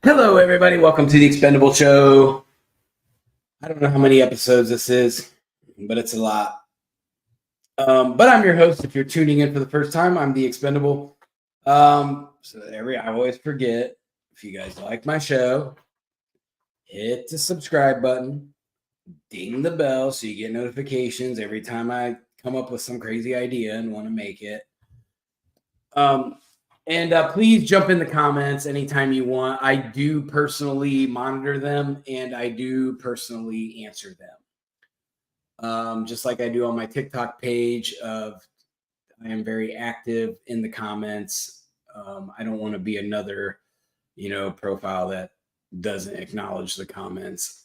Hello, everybody. Welcome to the Expendable Show. I don't know how many episodes this is, but it's a lot. But I'm your host. If you're tuning in for the first time, I'm the Expendable. I always forget. If you guys like my show, hit the subscribe button, ding the bell so you get notifications every time I come up with some crazy idea and want to make it. And please jump in the comments anytime you want. I do personally monitor them and I do personally answer them. Just like I do on my TikTok page I am very active in the comments. I don't want to be another, profile that doesn't acknowledge the comments.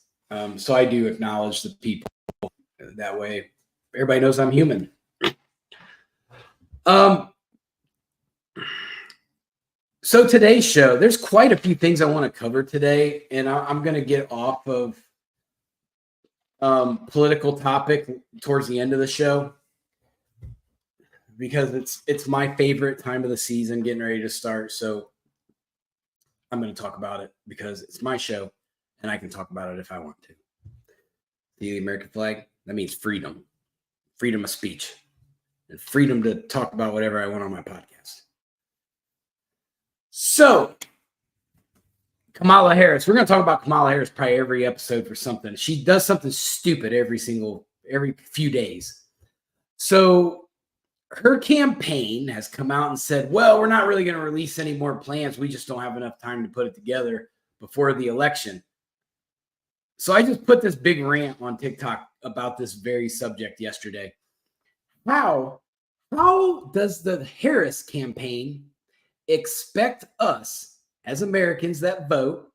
So I do acknowledge the people. That way everybody knows I'm human. So today's show, there's quite a few things I want to cover today, and I'm going to get off of political topic towards the end of the show because it's my favorite time of the season, getting ready to start. So I'm going to talk about it because it's my show, and I can talk about it if I want to. The American flag, that means freedom, freedom of speech, and freedom to talk about whatever I want on my podcast. So, Kamala Harris. We're going to talk about Kamala Harris probably every episode for something. She does something stupid every few days. So, her campaign has come out and said, well, we're not really going to release any more plans. We just don't have enough time to put it together before the election. So, I just put this big rant on TikTok about this very subject yesterday. How does the Harris campaign expect us as Americans that vote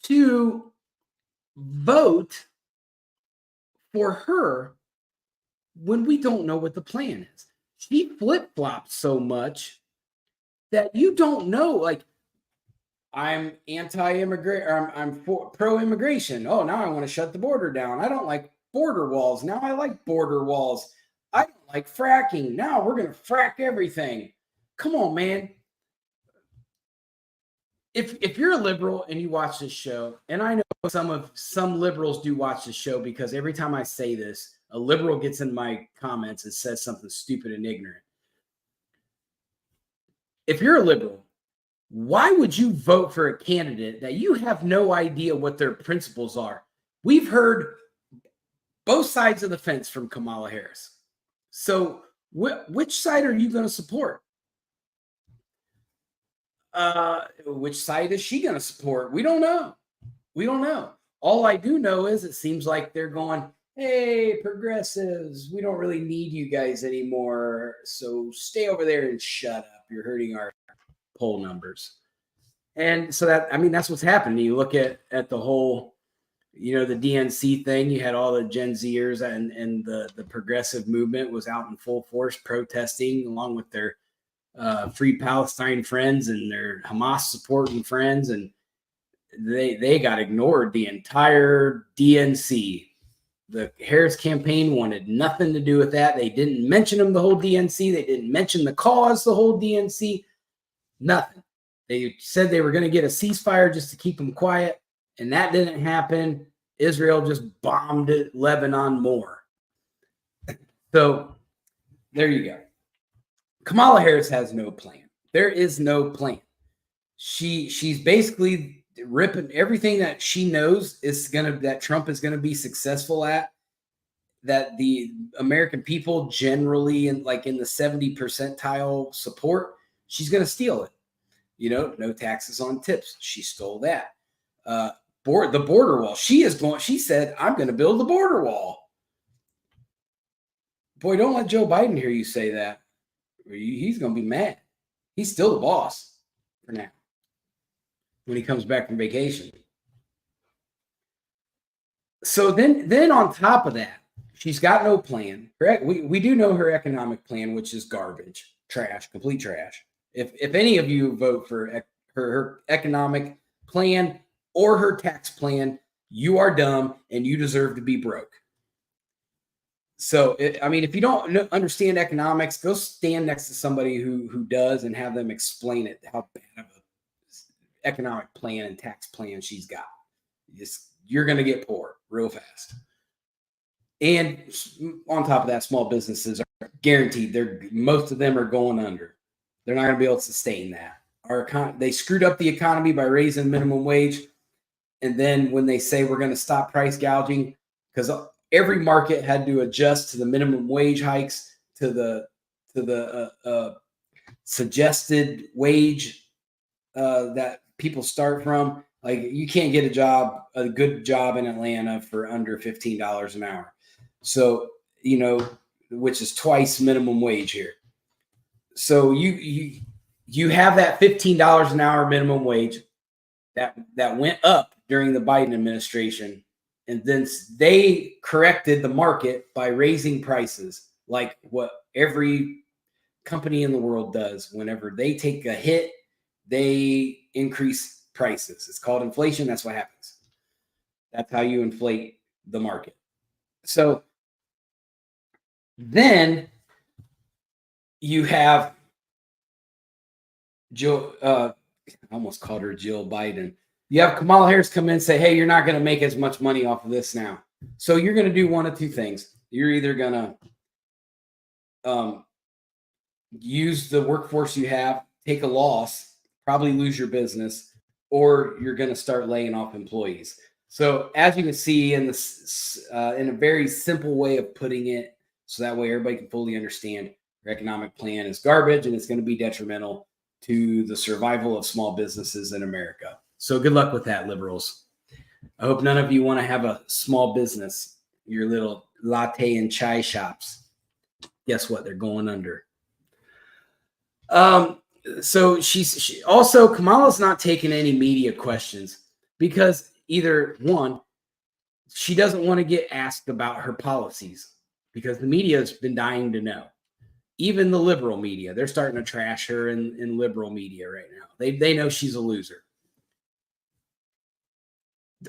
to vote for her when we don't know what the plan is? She flip-flops so much that you don't know. Like, I'm anti-immigrant, or I'm pro-immigration. Oh, now I want to shut the border down. I don't like border walls. Now I like border walls. I don't like fracking. Now we're going to frack everything. Come on, man. If you're a liberal and you watch this show, and I know some liberals do watch this show because every time I say this, a liberal gets in my comments and says something stupid and ignorant. If you're a liberal, why would you vote for a candidate that you have no idea what their principles are? We've heard both sides of the fence from Kamala Harris. So which side are you going to support? Which side is she going to support? We don't know. All I do know is it seems like they're going, hey, progressives, we don't really need you guys anymore. So stay over there and shut up. You're hurting our poll numbers. And so that's what's happening. You look at the whole, the DNC thing. You had all the Gen Zers and the progressive movement was out in full force protesting along with their Free Palestine friends and their Hamas supporting friends, and they got ignored. The entire DNC, the Harris campaign wanted nothing to do with that. They didn't mention them the whole DNC. They didn't mention the cause the whole DNC. Nothing. They said they were going to get a ceasefire just to keep them quiet, and that didn't happen. Israel just bombed Lebanon more. So there you go. Kamala Harris has no plan. There is no plan. She's basically ripping everything that she knows that Trump is gonna be successful at, that the American people generally in the 70th percentile support. She's gonna steal it. No taxes on tips. She stole that. The border wall. She said, I'm gonna build the border wall. Boy, don't let Joe Biden hear you say that. He's going to be mad. He's still the boss for now when he comes back from vacation. So then on top of that, she's got no plan. We do know her economic plan, which is garbage, trash, complete trash. If any of you vote for her economic plan or her tax plan, you are dumb and you deserve to be broke. So, if you don't understand economics, go stand next to somebody who does and have them explain it, how bad of economic plan and tax plan she's got. You're going to get poor real fast. And on top of that, small businesses are guaranteed. Most of them are going under. They're not going to be able to sustain that. They screwed up the economy by raising minimum wage. And then when they say we're going to stop price gouging, because every market had to adjust to the minimum wage hikes, to the suggested wage that people start from. Like, you can't get a good job in Atlanta for under $15 an hour. So, which is twice minimum wage here. So you have that $15 an hour minimum wage that went up during the Biden administration. And then they corrected the market by raising prices, like what every company in the world does. Whenever they take a hit, they increase prices. It's called inflation. That's what happens. That's how you inflate the market. So then you have I almost called her Jill Biden. You have Kamala Harris come in and say, hey, you're not going to make as much money off of this now. So you're going to do one of two things. You're either going to use the workforce you have, take a loss, probably lose your business, or you're going to start laying off employees. So as you can see in a very simple way of putting it, so that way everybody can fully understand, your economic plan is garbage and it's going to be detrimental to the survival of small businesses in America. So good luck with that, liberals. I hope none of you want to have a small business, your little latte and chai shops. Guess what? They're going under. So she also, Kamala's not taking any media questions because either one, she doesn't want to get asked about her policies because the media has been dying to know. Even the liberal media, they're starting to trash her in liberal media right now. They know she's a loser.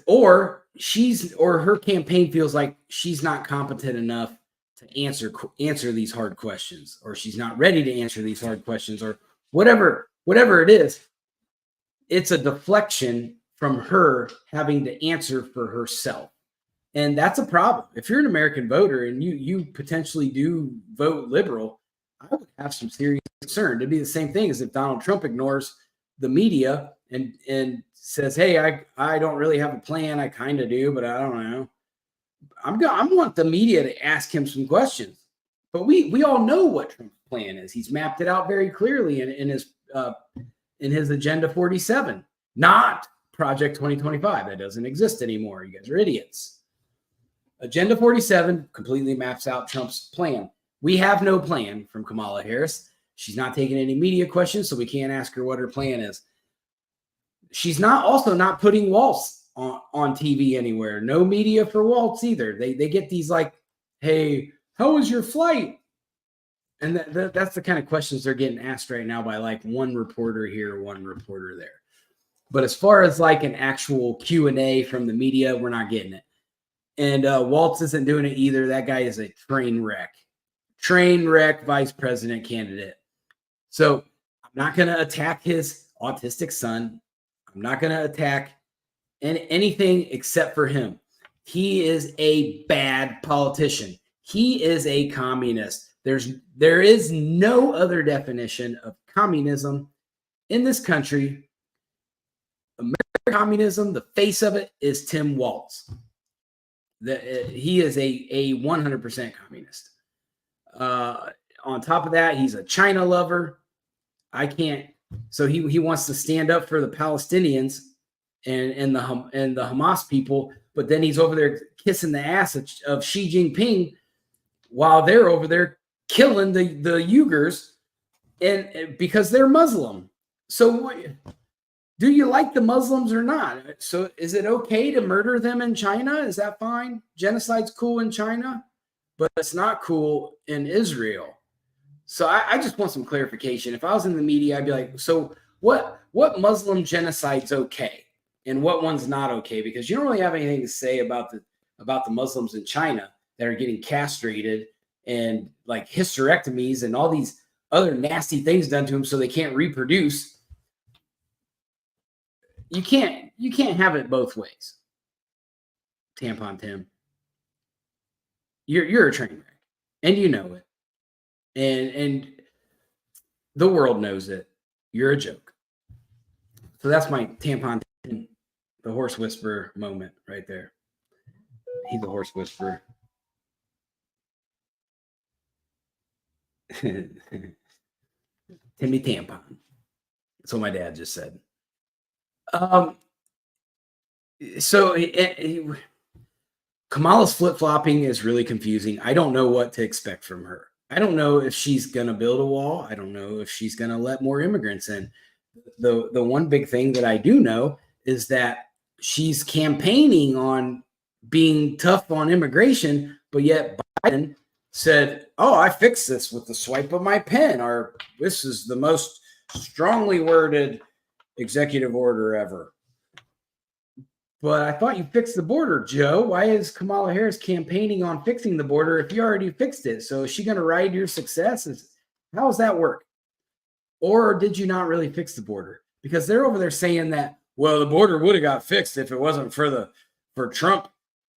Or her campaign feels like she's not competent enough to answer these hard questions, or she's not ready to answer these hard questions, or whatever it is. It's a deflection from her having to answer for herself. And that's a problem. If you're an American voter and you potentially do vote liberal, I would have some serious concern. It'd be the same thing as if Donald Trump ignores the media and says, hey, I don't really have a plan. I kind of do, but I don't know. I want the media to ask him some questions. But we all know what Trump's plan is. He's mapped it out very clearly in his Agenda 47, not Project 2025. That doesn't exist anymore. You guys are idiots. Agenda 47 completely maps out Trump's plan. We have no plan from Kamala Harris. She's not taking any media questions, so we can't ask her what her plan is. She's not putting Waltz on TV anywhere. No media for Waltz either. They get these like, hey, how was your flight? And that's the kind of questions they're getting asked right now by like one reporter here, one reporter there. But as far as like an actual Q&A from the media, we're not getting it. And Waltz isn't doing it either. That guy is a train wreck vice president candidate. So I'm not going to attack his autistic son. I'm not going to attack anything except for him. He is a bad politician. He is a communist. There is no other definition of communism in this country. American communism, the face of it is Tim Walz. He is a 100% communist. On top of that, he's a China lover. So he wants to stand up for the Palestinians and the Hamas people, but then he's over there kissing the ass of Xi Jinping while they're over there killing the Uyghurs and because they're Muslim. So do you like the Muslims or not? So is it okay to murder them in China? Is that fine? Genocide's cool in China, but it's not cool in Israel. So I just want some clarification. If I was in the media, I'd be like, so what Muslim genocide's okay and what one's not okay? Because you don't really have anything to say about the Muslims in China that are getting castrated and like hysterectomies and all these other nasty things done to them so they can't reproduce. You can't have it both ways. Tampon Tim. You're a train wreck. And you know it. And the world knows it. You're a joke. So that's my Tampon Tim, the horse whisperer moment right there. He's a horse whisperer. Timmy Tampon. That's what my dad just said. So Kamala's flip-flopping is really confusing. I don't know what to expect from her. I don't know if she's going to build a wall. I don't know if she's going to let more immigrants in. The one big thing that I do know is that she's campaigning on being tough on immigration, but yet Biden said, "Oh, I fixed this with the swipe of my pen," or "This is the most strongly worded executive order ever." But I thought you fixed the border, Joe. Why is Kamala Harris campaigning on fixing the border if you already fixed it? So is she going to ride your successes? How does that work? Or did you not really fix the border? Because they're over there saying that, well, the border would have got fixed if it wasn't for Trump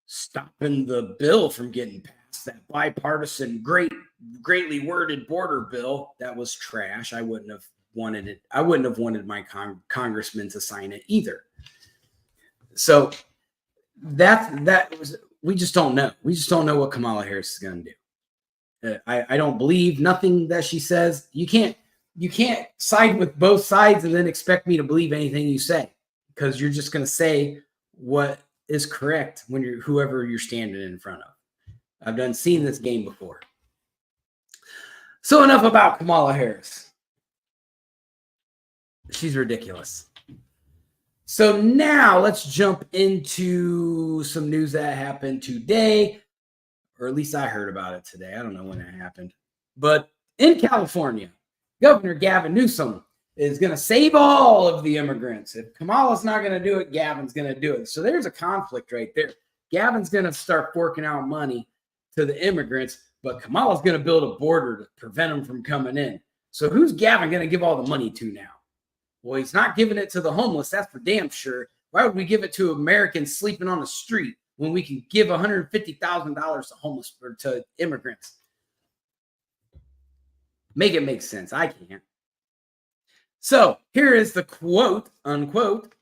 stopping the bill from getting passed, that bipartisan, greatly worded border bill. That was trash. I wouldn't have wanted it. I wouldn't have wanted my congressman to sign it either. So that was, we just don't know. We just don't know what Kamala Harris is going to do. I don't believe nothing that she says. You can't side with both sides and then expect me to believe anything you say, because you're just going to say what is correct when you're whoever you're standing in front of. I've seen this game before. So enough about Kamala Harris. She's ridiculous. So now let's jump into some news that happened today, or at least I heard about it today. I don't know when it happened. But in California, Governor Gavin Newsom is going to save all of the immigrants. If Kamala's not going to do it, Gavin's going to do it. So there's a conflict right there. Gavin's going to start forking out money to the immigrants, but Kamala's going to build a border to prevent them from coming in. So who's Gavin going to give all the money to now? Well, he's not giving it to the homeless. That's for damn sure. Why would we give it to Americans sleeping on the street when we can give $150,000 to homeless or to immigrants? Make it make sense. I can't. So here is the quote, unquote,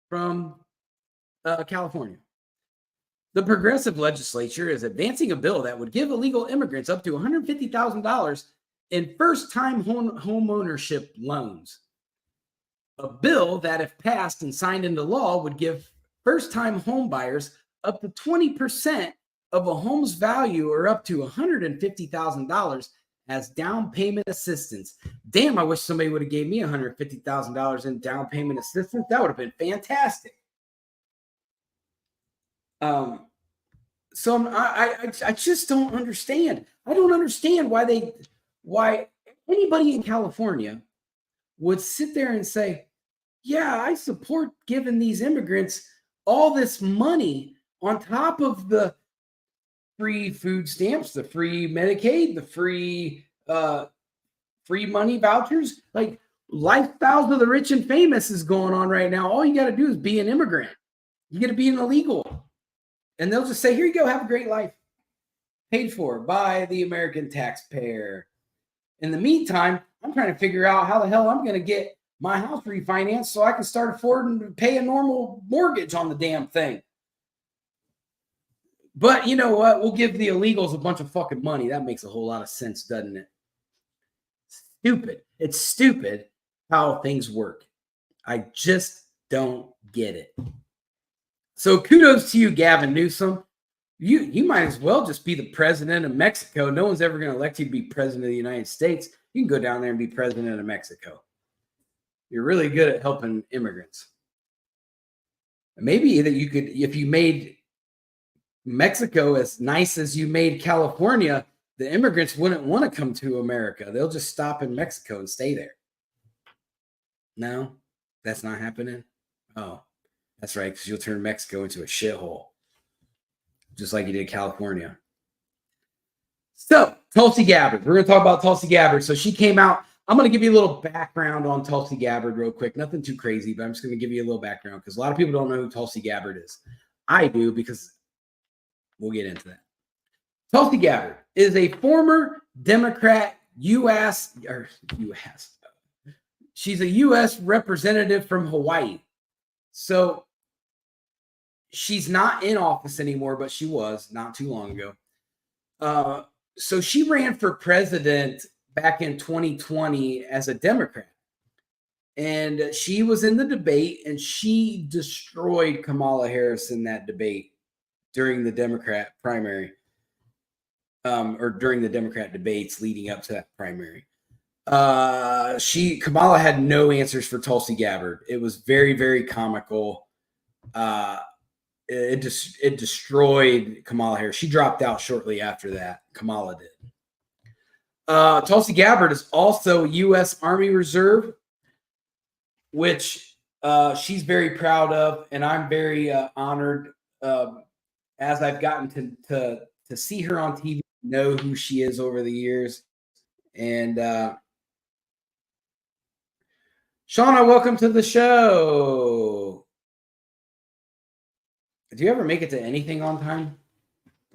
from California. The progressive legislature is advancing a bill that would give illegal immigrants up to $150,000 in first-time home ownership loans. A bill that, if passed and signed into law, would give first-time home buyers up to 20% of a home's value, or up to $150,000 as down payment assistance. Damn, I wish somebody would have gave me $150,000 in down payment assistance. That would have been fantastic. So I just don't understand. I don't understand why anybody in California would sit there and say, yeah, I support giving these immigrants all this money on top of the free food stamps, the free Medicaid, the free money vouchers. Like, lifestyles of the rich and famous is going on right now. All you got to do is be an immigrant. You got to be an illegal. And they'll just say, here you go, have a great life. Paid for by the American taxpayer. In the meantime, I'm trying to figure out how the hell I'm going to get my house refinanced so I can start affording to pay a normal mortgage on the damn thing. But you know what? We'll give the illegals a bunch of fucking money. That makes a whole lot of sense, doesn't it? Stupid. It's stupid how things work. I just don't get it. So kudos to you, Gavin Newsom. You might as well just be the president of Mexico. No one's ever going to elect you to be president of the United States. You can go down there and be president of Mexico. You're really good at helping immigrants. Maybe that you could, if you made Mexico as nice as you made California, the immigrants wouldn't want to come to America. They'll just stop in Mexico and stay there. No, that's not happening. Oh, that's right, because you'll turn Mexico into a shithole, just like you did California. So, Tulsi Gabbard. We're going to talk about Tulsi Gabbard. So she came out I'm going to give you a little background on Tulsi Gabbard real quick. Nothing too crazy, but I'm just going to give you a little background because a lot of people don't know who Tulsi Gabbard is. I do, because we'll get into that. Tulsi Gabbard is a former Democrat U.S. She's a U.S. representative from Hawaii. So she's not in office anymore, but she was not too long ago. So she ran for president back in 2020 as a Democrat. And she was in the debate, and she destroyed Kamala Harris in that debate during the Democrat primary, or during the Democrat debates leading up to that primary. Kamala had no answers for Tulsi Gabbard. It was very, very comical. It destroyed Kamala Harris. She dropped out shortly after that. Kamala did. Tulsi Gabbard is also U.S. Army Reserve, which she's very proud of, and I'm very honored as I've gotten to see her on TV, know who she is over the years. And Shauna, welcome to the show. Do you ever make it to anything on time?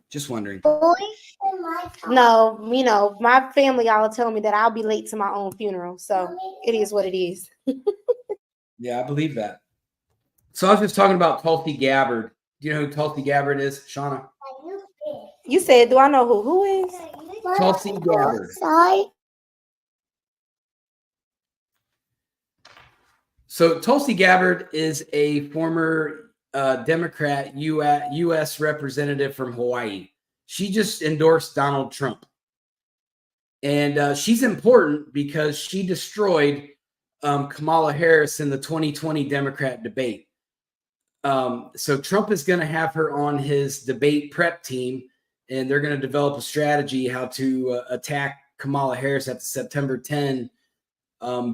Just wondering. No, you know, my family all tell me that I'll be late to my own funeral. So it is what it is. Yeah, I believe that. So I was just talking about Tulsi Gabbard. Do you know who Tulsi Gabbard is, Shauna? You said, do I know who is? Tulsi Gabbard. So Tulsi Gabbard is a former Democrat U.S. representative from Hawaii. She just endorsed Donald Trump. And she's important because she destroyed Kamala Harris in the 2020 Democrat debate. So Trump is going to have her on his debate prep team, and they're going to develop a strategy how to attack Kamala Harris at the September 10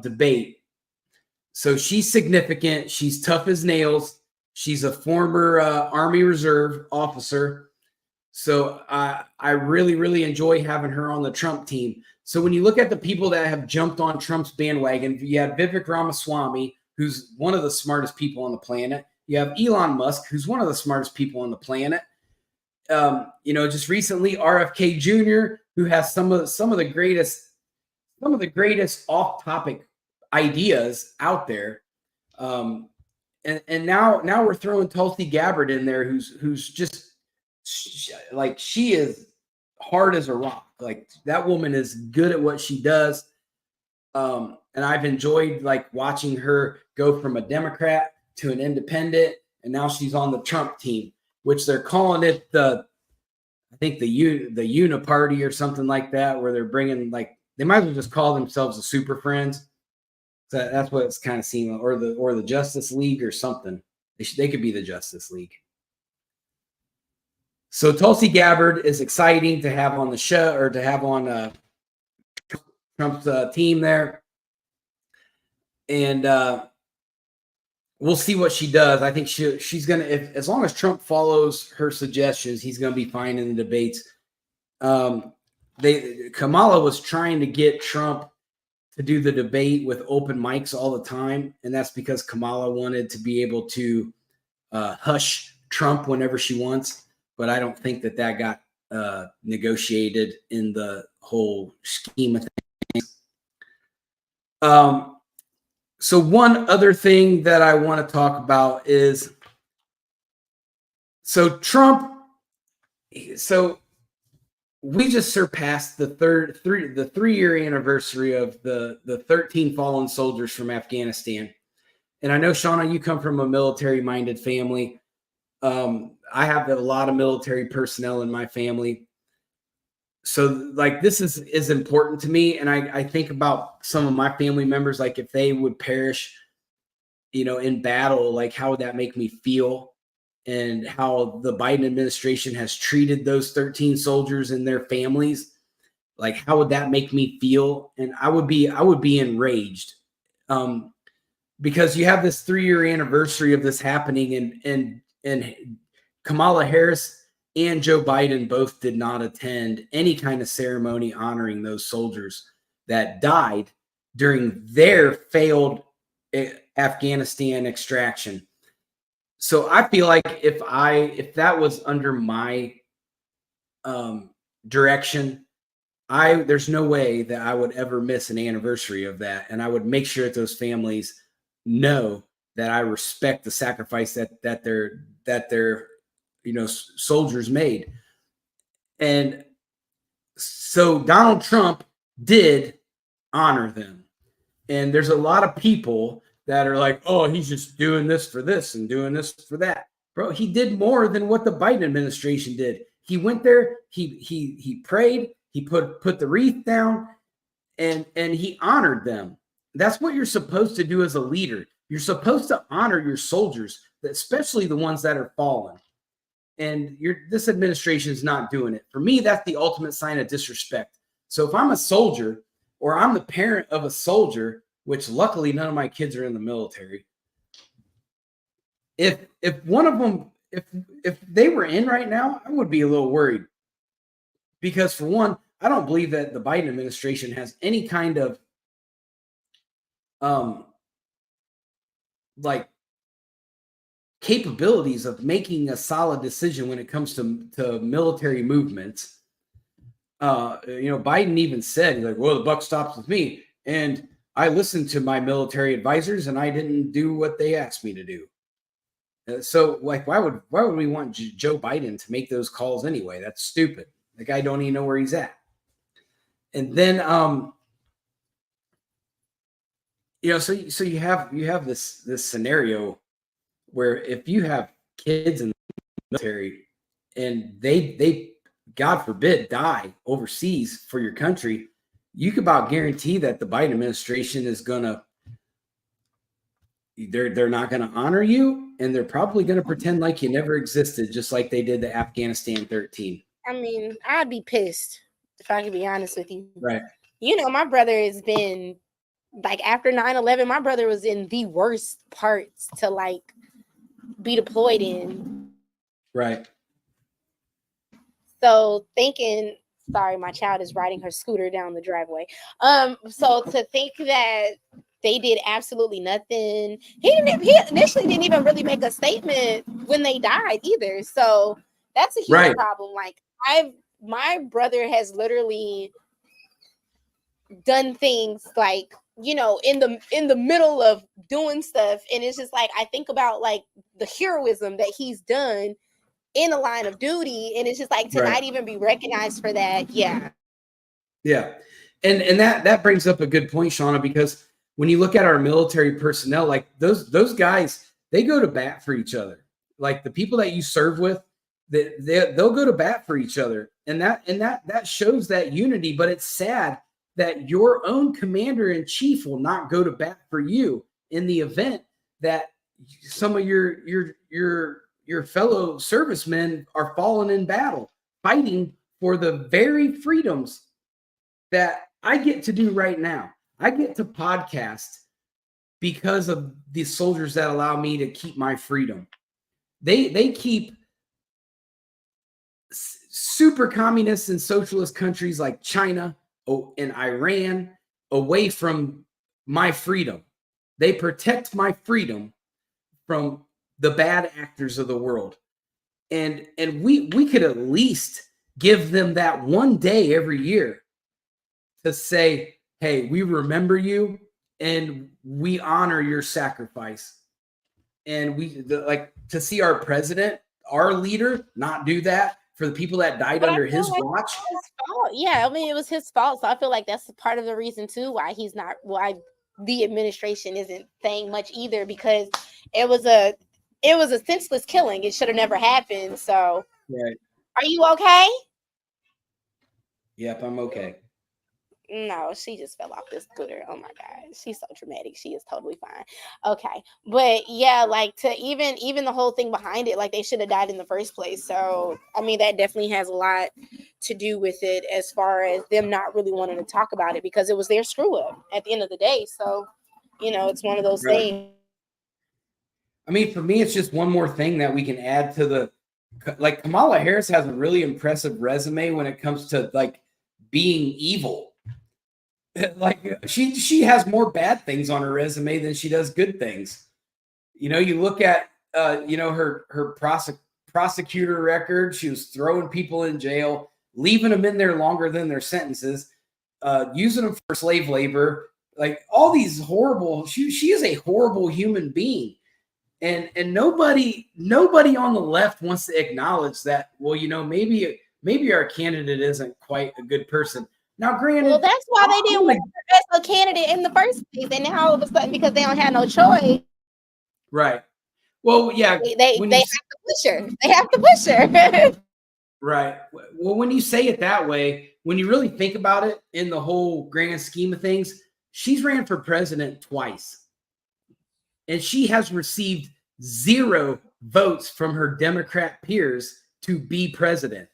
debate. So she's significant. She's tough as nails. She's a former Army Reserve officer. So I really, really enjoy having her on the Trump team. So when you look at the people that have jumped on Trump's bandwagon, you have Vivek Ramaswamy, who's one of the smartest people on the planet. You have Elon Musk, who's one of the smartest people on the planet. Just recently, RFK Jr., who has some of the greatest off-topic ideas out there. And now we're throwing Tulsi Gabbard in there, who's just like, she is hard as a rock. Like, that woman is good at what she does. And I've enjoyed like watching her go from a Democrat to an independent, and now she's on the Trump team, which they're calling it the Uniparty or something like that, where they're bringing, like, they might as well just call themselves the Super Friends. So that's what it's kind of seeming, or the Justice League or something. They could be the Justice League. So Tulsi Gabbard is exciting to have on the show, or to have on Trump's team there. And we'll see what she does. I think she's going to, as long as Trump follows her suggestions, he's going to be fine in the debates. Kamala was trying to get Trump to do the debate with open mics all the time. And that's because Kamala wanted to be able to hush Trump whenever she wants. But I don't think that got negotiated in the whole scheme of things. So one other thing that I want to talk about is, so Trump, so we just surpassed the 3-year anniversary of the 13 fallen soldiers from Afghanistan. And I know, Shauna, you come from a military-minded family. I have a lot of military personnel in my family. So like, this is important to me. And I think about some of my family members, like if they would perish, in battle, like how would that make me feel? And how the Biden administration has treated those 13 soldiers and their families. Like, how would that make me feel? And I would be enraged. Because you have this 3-year anniversary of this happening, and Kamala Harris and Joe Biden both did not attend any kind of ceremony honoring those soldiers that died during their failed Afghanistan extraction. So I feel like if that was under my direction, there's no way that I would ever miss an anniversary of that, and I would make sure that those families know that I respect the sacrifice that their soldiers made. And so Donald Trump did honor them, and there's a lot of people that are like, oh, he's just doing this for this and doing this for that. Bro, he did more than what the Biden administration did. He went there, he prayed, he put the wreath down, and he honored them. That's what you're supposed to do as a leader. You're supposed to honor your soldiers, especially the ones that are fallen. And this administration is not doing it. For me, that's the ultimate sign of disrespect. So if I'm a soldier or I'm the parent of a soldier, which luckily none of my kids are in the military, if one of them, if they were in right now, I would be a little worried. Because for one, I don't believe that the Biden administration has any kind of like capabilities of making a solid decision when it comes to military movements. Biden even said, he's like, well, the buck stops with me. And I listened to my military advisors and I didn't do what they asked me to do. So like, why would we want Joe Biden to make those calls anyway? That's stupid. The guy don't even know where he's at. And then, so you have this scenario where if you have kids in the military and they God forbid die overseas for your country, you can about guarantee that the Biden administration is they're not gonna honor you, and they're probably gonna pretend like you never existed, just like they did the Afghanistan 13. I mean, I'd be pissed if I could be honest with you. Right. My brother has been like after 9/11, my brother was in the worst parts to like be deployed in. Right. So sorry, my child is riding her scooter down the driveway. So to think that they did absolutely nothing. He initially didn't even really make a statement when they died either. So that's a huge problem. Like my brother has literally done things like, in the middle of doing stuff. And it's just like, I think about like the heroism that he's done in a line of duty. And it's just like to not even be recognized for that. Yeah. Yeah. And that brings up a good point, Shauna, because when you look at our military personnel, like those guys, they go to bat for each other. Like the people that you serve with, they'll go to bat for each other. And that shows that unity, but it's sad that your own commander in chief will not go to bat for you in the event that some of your fellow servicemen are fallen in battle, fighting for the very freedoms that I get to do right now. I get to podcast because of the soldiers that allow me to keep my freedom. They keep super communist and socialist countries like China and Iran away from my freedom. They protect my freedom from the bad actors of the world. And we could at least give them that one day every year to say, hey, we remember you and we honor your sacrifice. And like to see our president, our leader, not do that for the people that died under his watch. Yeah, I mean, it was his fault. So I feel like that's part of the reason too why the administration isn't saying much either, because it was a senseless killing. It should have never happened. So right. Are you okay? Yep, I'm okay. No, she just fell off this scooter. Oh my God. She's so dramatic. She is totally fine. Okay. But yeah, like to even the whole thing behind it, like they should have died in the first place. So, I mean, that definitely has a lot to do with it as far as them not really wanting to talk about it, because it was their screw up at the end of the day. So, it's one of those things. I mean, for me, it's just one more thing that we can add to like Kamala Harris has a really impressive resume when it comes to like being evil. Like she has more bad things on her resume than she does good things. You look at her prosecutor record. She was throwing people in jail, leaving them in there longer than their sentences, using them for slave labor, like all these horrible. She is a horrible human being, and nobody on the left wants to acknowledge that. Well, maybe our candidate isn't quite a good person. Now, granted, well, that's why they didn't want her as a candidate in the first place, and now all of a sudden, because they don't have no choice, right. Well, yeah, they have to push her. They have to push her. right. Well, when you say it that way, when you really think about it in the whole grand scheme of things, she's ran for president twice, and she has received 0 votes from her Democrat peers to be president.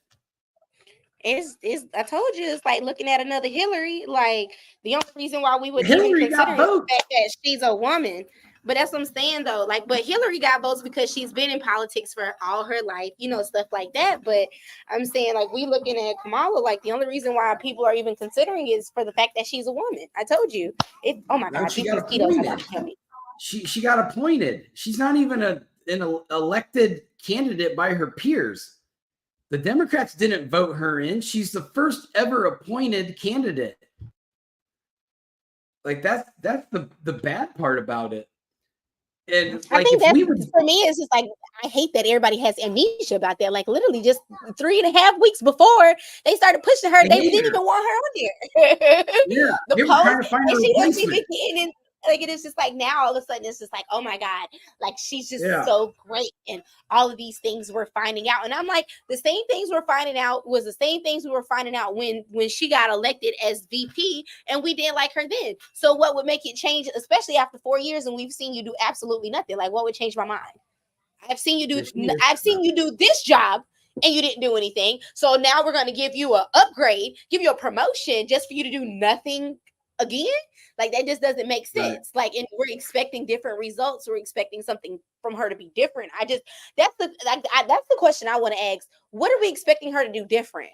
It's I told you, it's like looking at another Hillary. Like, the only reason why we would Hillary even consider got is the votes. fact that she's a woman. But that's what I'm saying, though. Like, but Hillary got votes because she's been in politics for all her life, stuff like that. But I'm saying, like, we looking at Kamala, like, the only reason why people are even considering is for the fact that she's a woman. I told you. Oh my No, God, she these got mosquitoes are appointed. about to kill me. She got appointed. She's not even an elected candidate by her peers. The Democrats didn't vote her in. She's the first ever appointed candidate. Like that's the bad part about it. And I like think if we that's would for me, it's just like I hate that everybody has amnesia about that. Like, literally just 3.5 weeks before they started pushing her, they didn't even want her on there. Yeah, The they were post, trying to find a and she doesn't replacement. even get in. Like, it is just like now all of a sudden it's just like, oh my God, like she's just Yeah. so great, and all of these things we're finding out. And I'm like, the same things we're finding out was the same things we were finding out when she got elected as VP, and we didn't like her then. So what would make it change, especially after 4 years, and we've seen you do absolutely nothing? Like, what would change my mind? I've seen you do this job, and you didn't do anything. So now we're going to give you an upgrade, give you a promotion just for you to do nothing again. Like, that just doesn't make sense. Right. Like, and we're expecting different results. We're expecting something from her to be different. That's the question I want to ask. What are we expecting her to do different?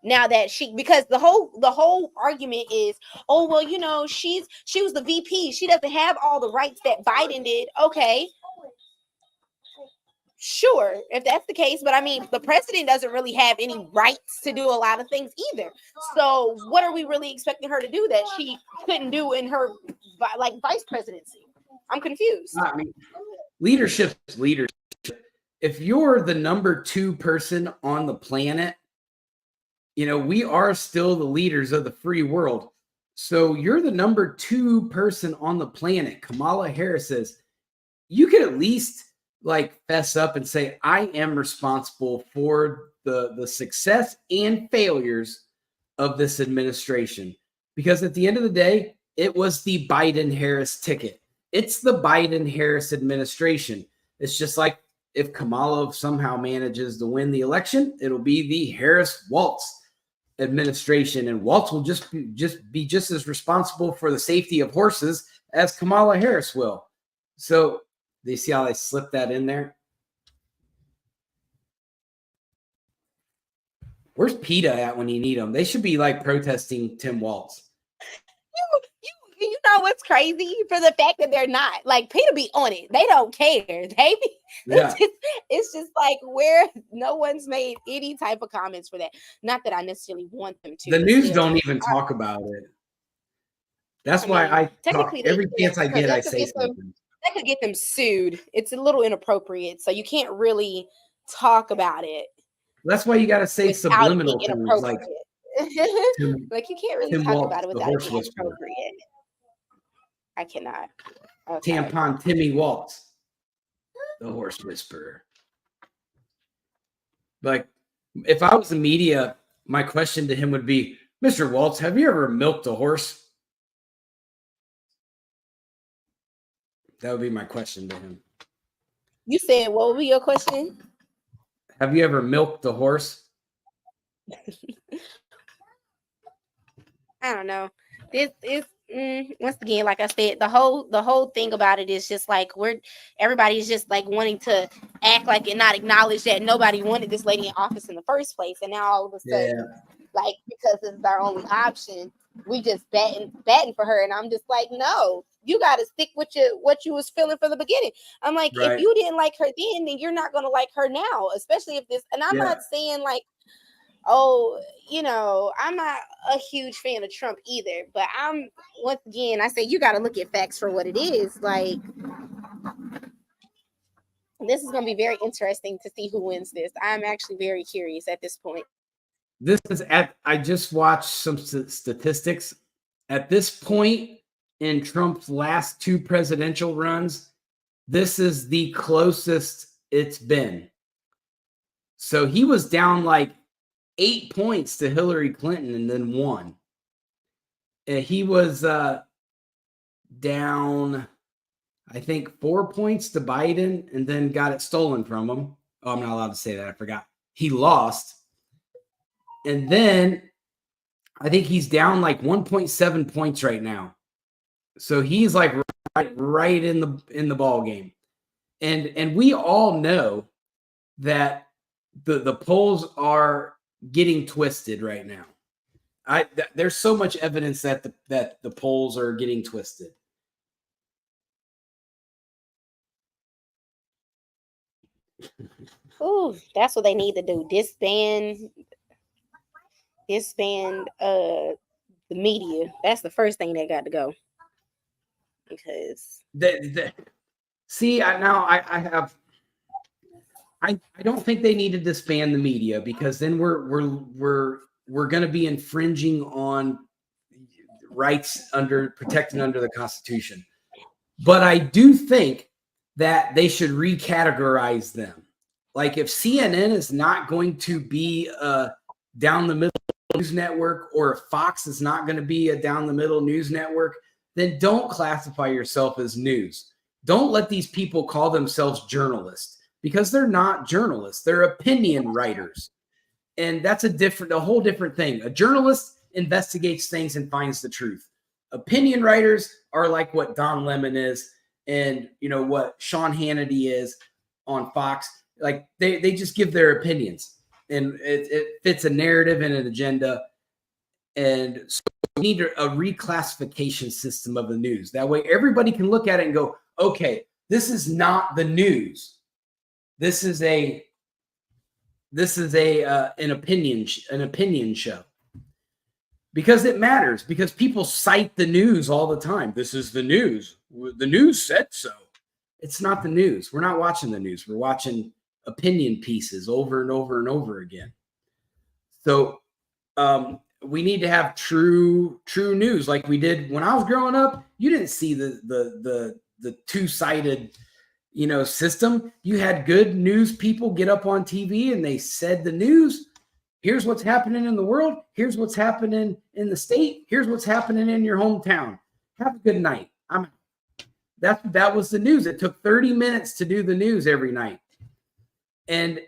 Now that because the whole argument is, oh, well, she was the VP. She doesn't have all the rights that Biden did. Okay. Sure, if that's the case, but I mean, the president doesn't really have any rights to do a lot of things either. So what are we really expecting her to do that she couldn't do in her vice presidency? I'm confused. I mean, leadership is leadership. If you're the number 2 person on the planet, we are still the leaders of the free world. So you're the number 2 person on the planet. Kamala Harris says, you could at least fess up and say, I am responsible for the success and failures of this administration. Because at the end of the day, it was the Biden-Harris ticket. It's the Biden-Harris administration. It's just like if Kamala somehow manages to win the election, it'll be the Harris-Waltz administration. And Waltz will just be just as responsible for the safety of horses as Kamala Harris will. So do you see how I slipped that in there? Where's PETA at when you need them? They should be protesting Tim Walz. You know what's crazy? For the fact that they're not. Like, PETA be on it. They don't care. They be, yeah. It's just like where no one's made any type of comments for that. Not that I necessarily want them to. The news don't even talk about it. That's why I talk every chance I get, I say something. That could get them sued. It's a little inappropriate, so you can't really talk about it. That's why you got to say subliminal things like you can't really talk about it without it being inappropriate. I cannot. Okay. Tampon Timmy Waltz, the horse whisperer. Like, if I was the media, my question to him would be, Mr. Waltz, have you ever milked a horse? That would be my question to him. You said, what would be your question? Have you ever milked a horse? I don't know. This is once again, like I said, the whole thing about it is just like everybody's just like wanting to act like and not acknowledge that nobody wanted this lady in office in the first place, and now all of a sudden, like, because it's our only option, we just batting for her. And I'm just like, no, you got to stick with what you was feeling from the beginning. I'm like, if you didn't like her then you're not going to like her now, especially if this, and I'm not saying like, oh, you know, I'm not a huge fan of Trump either, but once again, I say you got to look at facts for what it is. Like, this is going to be very interesting to see who wins this. I'm actually very curious at this point. I just watched some statistics. At this point in Trump's last 2 presidential runs, this is the closest it's been. So he was down like 8 points to Hillary Clinton and then won. He was down, I think, 4 points to Biden and then got it stolen from him. Oh, I'm not allowed to say that. I forgot. He lost. And then I think he's down like 1.7 points right now. So he's like right in the ball game. And we all know that the polls are getting twisted right now. There's so much evidence that the polls are getting twisted. Ooh, that's what they need to do. Disband the media. That's the first thing they got to go. Because I don't think they need to disband the media, because then we're going to be infringing on rights protected under the Constitution. But I do think that they should recategorize them. Like, if CNN is not going to be a down the middle news network, or if Fox is not going to be a down the middle news network, then don't classify yourself as news. Don't let these people call themselves journalists, because they're not journalists. They're opinion writers. And that's a whole different thing. A journalist investigates things and finds the truth. Opinion writers are like what Don Lemon is, and what Sean Hannity is on Fox. Like, they just give their opinions, and it fits a narrative and an agenda. And so we need a reclassification system of the news. That way everybody can look at it and go, okay, this is not the news. This is an opinion show. Because it matters, because people cite the news all the time. This is the news. The news said so. It's not the news. We're not watching the news. We're watching opinion pieces over and over and over again. So we need to have true news, like we did when I was growing up. You didn't see the two-sided system. You had good news people get up on TV and they said the news. Here's what's happening in the world. Here's what's happening in the state. Here's what's happening in your hometown. Have a good night. That was the news. It took 30 minutes to do the news every night. And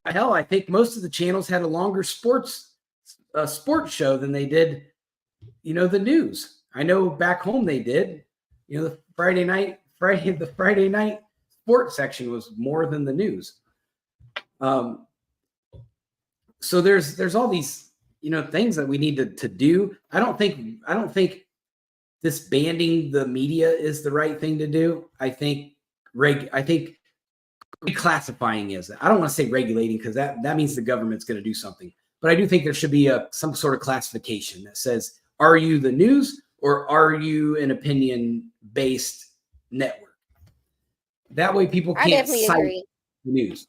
hell, I think most of the channels had a longer sports show than they did, the news. I know back home they did. The Friday night sports section was more than the news. So there's all these things that we need to do. I don't think disbanding the media is the right thing to do. I think reclassifying is. I don't want to say regulating, because that means the government's going to do something. But I do think there should be some sort of classification that says, are you the news or are you an opinion-based network? That way people can't cite the news.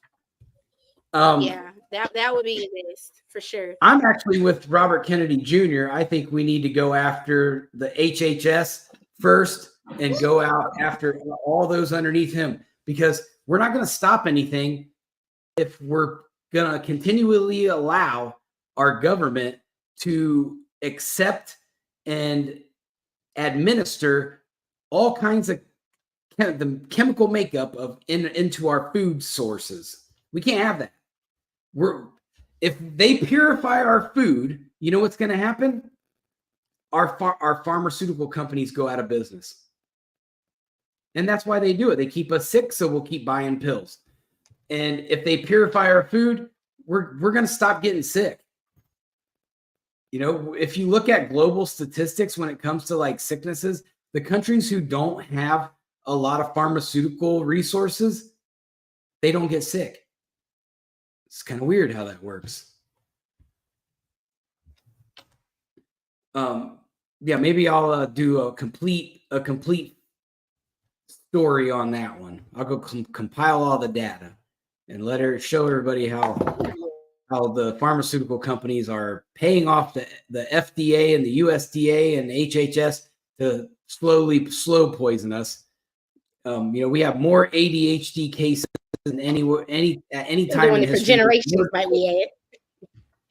Yeah, that would be the best for sure. I'm actually with Robert Kennedy Jr. I think we need to go after the HHS first and go out after all those underneath him, because we're not going to stop anything if we're going to continually allow our government to accept and administer all kinds of the chemical makeup into our food sources. We can't have that. If they purify our food, you know what's going to happen? Our pharmaceutical companies go out of business. And that's why they do it. They keep us sick, so we'll keep buying pills. And if they purify our food, we're going to stop getting sick. if you look at global statistics when it comes to like sicknesses, the countries who don't have a lot of pharmaceutical resources, they don't get sick. It's kind of weird how that works. Yeah, maybe I'll do a complete story on that one. I'll go compile all the data and show everybody how the pharmaceutical companies are paying off the FDA and the USDA and HHS to slow poison us. We have more ADHD cases than any at any time doing in it for history. generations, might we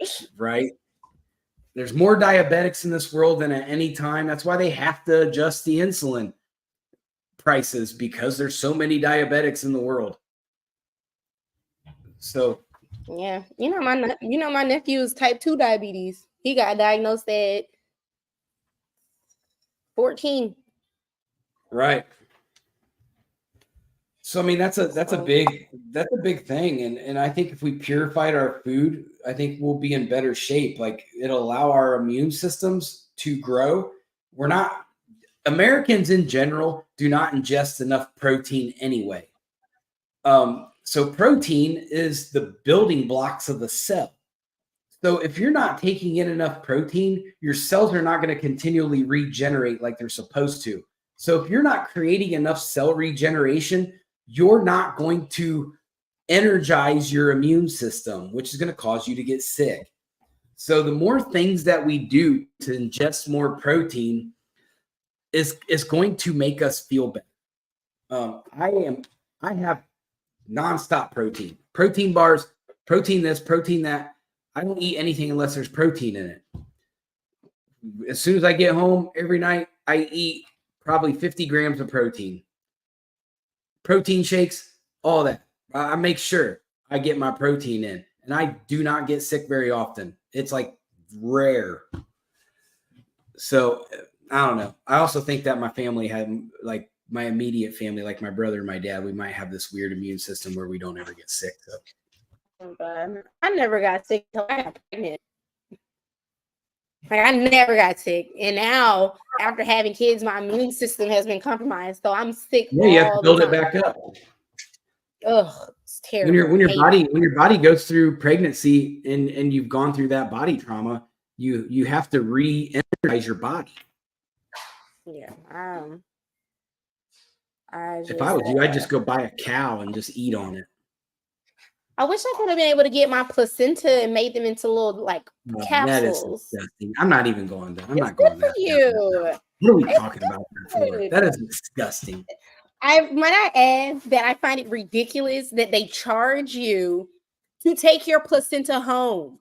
add? Right. There's more diabetics in this world than at any time. That's why they have to adjust the insulin prices, because there's so many diabetics in the world. So yeah, my nephew's type 2 diabetes. He got diagnosed at 14. Right. So I mean that's a big thing, and I think if we purified our food, I think we'll be in better shape. Like, it'll allow our immune systems to grow. Americans in general do not ingest enough protein anyway. So protein is the building blocks of the cell. So if you're not taking in enough protein, your cells are not going to continually regenerate like they're supposed to. So if you're not creating enough cell regeneration, you're not going to energize your immune system, which is going to cause you to get sick. So the more things that we do to ingest more protein is going to make us feel better. I have nonstop protein bars, protein this, protein that. I don't eat anything unless there's protein in it. As soon as I get home every night, I eat probably 50 grams of protein. Protein shakes, all that. I make sure I get my protein in, and I do not get sick very often. It's like rare. So I don't know. I also think that my family had, like, my immediate family, like my brother and my dad, we might have this weird immune system where we don't ever get sick. So. I never got sick until I got pregnant. Like, I never got sick, and now after having kids, my immune system has been compromised, so I'm sick. Yeah, you have to build it back up. Ugh, it's terrible. When your body goes through pregnancy and you've gone through that body trauma, you have to re-energize your body. Yeah. If I was you, I'd just go buy a cow and just eat on it. I wish I could have been able to get my placenta and made them into little, like, capsules. That is disgusting. I'm not even going there. I'm not good going for there. you. What are we talking about that for? That is disgusting. Might I add that I find it ridiculous that they charge you to take your placenta home.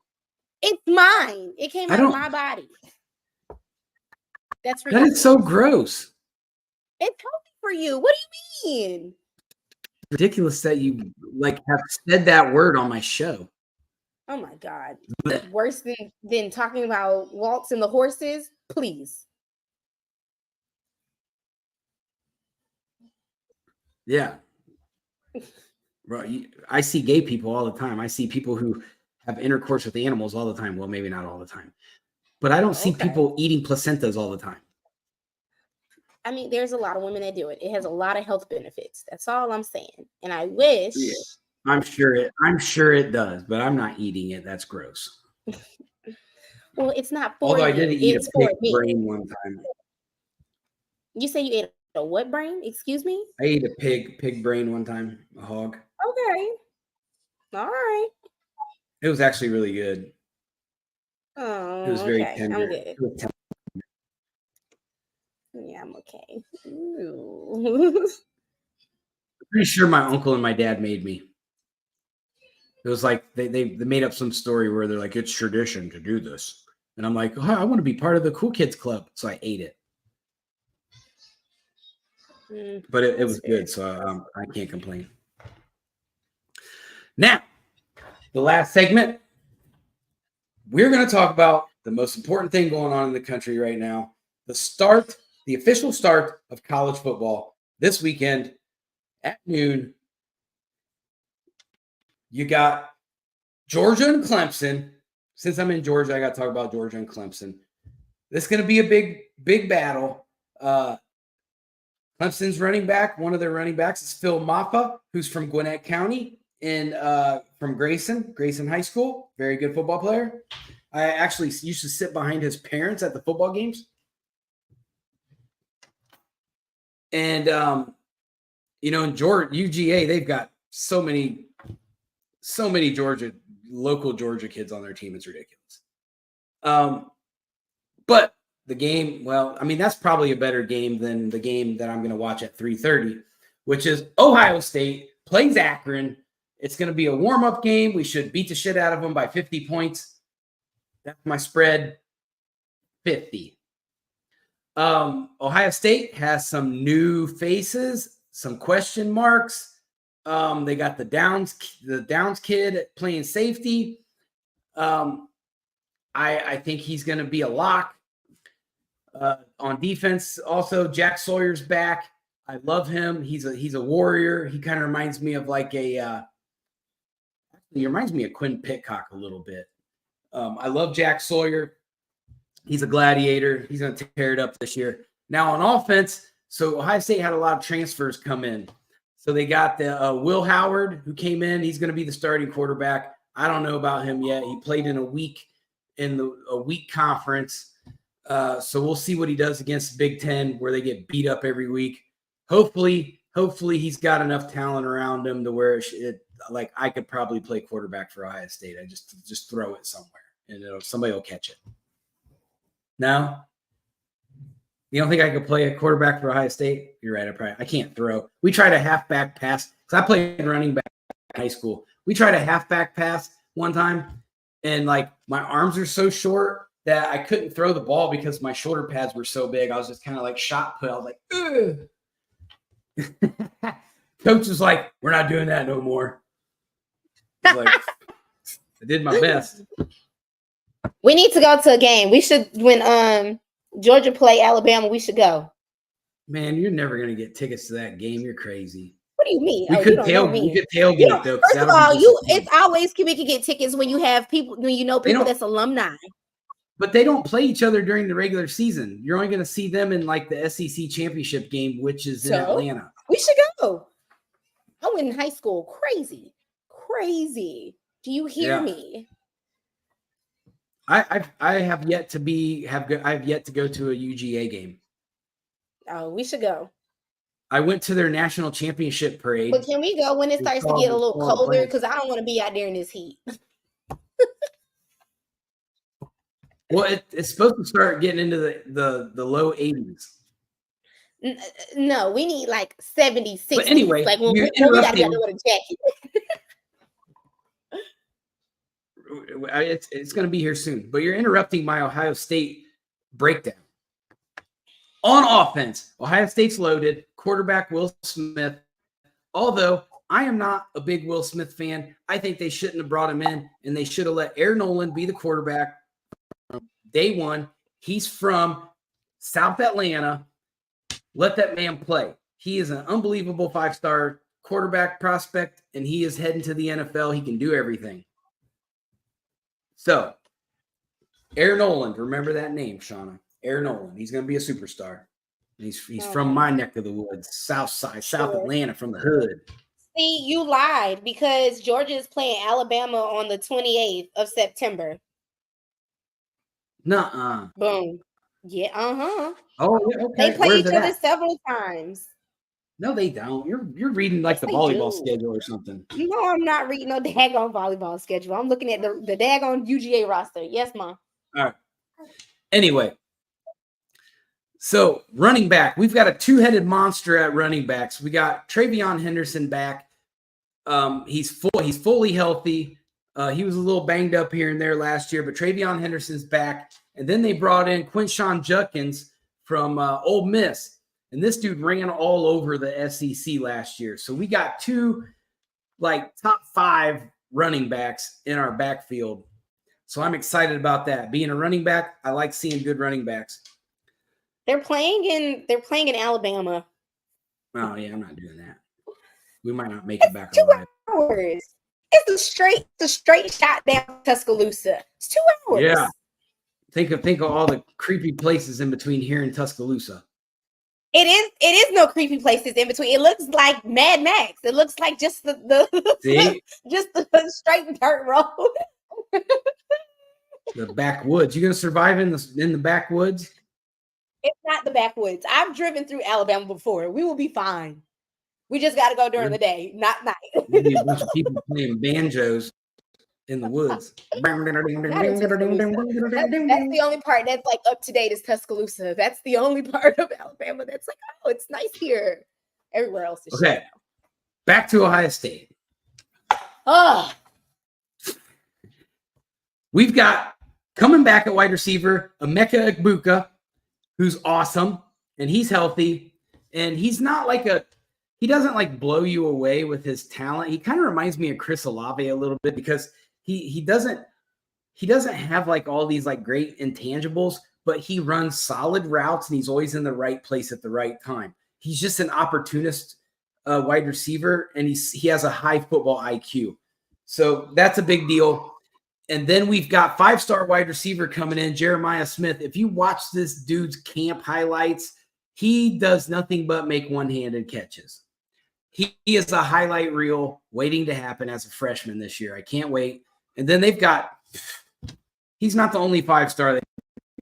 It's mine. It came out of my body. That's ridiculous. That is so gross. It's healthy for you. What do you mean? Ridiculous that you, like, have said that word on my show. Oh my God. Worse than talking about Waltz and the horses? Please. Yeah. Right. I see gay people all the time. I see people who have intercourse with animals all the time. Well, maybe not all the time. But I don't see people eating placentas all the time. I mean, there's a lot of women that do it. It has a lot of health benefits. That's all I'm saying. And I wish. Yeah, I'm sure it does, but I'm not eating it. That's gross. Well, it's not for Although you. I did eat it's a pig brain one time. You say you ate a what brain? Excuse me? I ate a pig brain one time, a hog. Okay. All right. It was actually really good. Oh, it was very tender. I'm good. It was tender. Yeah, I'm okay. Ooh. I'm pretty sure my uncle and my dad made me. It was like they made up some story where they're like, it's tradition to do this. And I'm like, oh, I want to be part of the cool kids club. So I ate it. But it was good. So I can't complain. Now, the last segment, we're going to talk about the most important thing going on in the country right now. The official start of college football this weekend at noon. You got Georgia and Clemson since I'm in Georgia, I got to talk about Georgia and Clemson. This is going to be a big battle. Clemson's running back, one of their running backs is Phil Maffa, who's from Gwinnett County and from Grayson High School. Very good football player. I actually used to sit behind his parents at the football games. And, in Georgia, UGA, they've got so many local Georgia kids on their team. It's ridiculous. But the game, well, I mean, that's probably a better game than the game that I'm going to watch at 3:30, which is Ohio State plays Akron. It's going to be a warm-up game. We should beat the shit out of them by 50 points. That's my spread, 50. Ohio State has some new faces, some question marks. They got the Downs kid playing safety. I think he's going to be a lock. On defense, also Jack Sawyer's back. I love him. He's a warrior. He kind of reminds me of like he reminds me of Quinn Pitcock a little bit. I love Jack Sawyer. He's a gladiator. He's going to tear it up this year. Now on offense, so Ohio State had a lot of transfers come in. So they got the Will Howard who came in. He's going to be the starting quarterback. I don't know about him yet. He played in a week conference. So we'll see what he does against Big Ten, where they get beat up every week. Hopefully he's got enough talent around him to where like I could probably play quarterback for Ohio State. I just throw it somewhere and somebody will catch it. No, you don't think I could play a quarterback for Ohio State? You're right. I can't throw. We tried a halfback pass because I played running back in high school. We tried a halfback pass one time, and like my arms are so short that I couldn't throw the ball because my shoulder pads were so big. I was just kind of like shot put. I was like, ugh. Coach was like, "We're not doing that no more." I was like, I did my best. We need to go to a game. We should, when Georgia play Alabama, we should go. Man, you're never gonna get tickets to that game. You're crazy. What do you mean? We could tailgate though. First of all, it's always we can get tickets when you have people, when you know people that's alumni. But they don't play each other during the regular season. You're only gonna see them in like the SEC championship game, which is in Atlanta. We should go. I went in high school. Crazy. Do you hear me? I have yet to go to a UGA game. Oh, we should go. I went to their national championship parade. But can we go when it starts to get a little colder? Because I don't want to be out there in this heat. Well, it's supposed to start getting into the low 80s. No, we need like 76. But anyway, like when we got together with a jacket. It's going to be here soon, but you're interrupting my Ohio State breakdown. On offense, Ohio State's loaded. Quarterback Will Smith. Although I am not a big Will Smith fan, I think they shouldn't have brought him in, and they should have let Aaron Nolan be the quarterback from day one. He's from South Atlanta. Let that man play. He is an unbelievable 5-star quarterback prospect, and he is heading to the NFL. He can do everything. So, Aaron Nolan, remember that name, Shauna. Aaron Nolan. He's going to be a superstar. He's from my neck of the woods, South Side, South Atlanta, from the hood. See, you lied because Georgia is playing Alabama on the 28th of September. Nuh-uh. Boom. Yeah, Oh, yeah, okay. They play each other several times. No, they don't. You're reading like the volleyball schedule or something. No, I'm not reading no daggone volleyball schedule. I'm looking at the daggone UGA roster. Yes, Mom. All right. Anyway, so running back, we've got a two-headed monster at running backs. We got Travion Henderson back. He's fully healthy. He was a little banged up here and there last year, but Travion Henderson's back. And then they brought in Quinshawn Judkins from Ole Miss. And this dude ran all over the SEC last year. So we got two like top 5 running backs in our backfield. So I'm excited about that. Being a running back, I like seeing good running backs. They're playing in Alabama. Oh yeah, I'm not doing that. We might not make it back 2 alive. hours. It's a straight shot down Tuscaloosa. It's 2 hours. Yeah. Think of all the creepy places in between here and Tuscaloosa. It is no creepy places in between. It looks like Mad Max. It looks like just the just the straight dirt road. The backwoods. You gonna survive in the backwoods? It's not the backwoods. I've driven through Alabama before. We will be fine. We just got to go during the day, not night. There'll be a bunch of people playing banjos in the woods. That's the only part that's like up to date is Tuscaloosa. That's the only part of Alabama that's like, oh, it's nice here. Everywhere else is okay. Back to Ohio State. Oh. We've got coming back at wide receiver, Emeka Egbuka, who's awesome, and he's healthy, and he's not like he doesn't like blow you away with his talent. He kind of reminds me of Chris Olave a little bit because he doesn't have like all these like great intangibles, but he runs solid routes and he's always in the right place at the right time. He's just an opportunist wide receiver, and he has a high football IQ. So that's a big deal. And then we've got 5-star wide receiver coming in, Jeremiah Smith. If you watch this dude's camp highlights, he does nothing but make one-handed catches. He is a highlight reel waiting to happen as a freshman this year. I can't wait. And then he's not the only 5-star they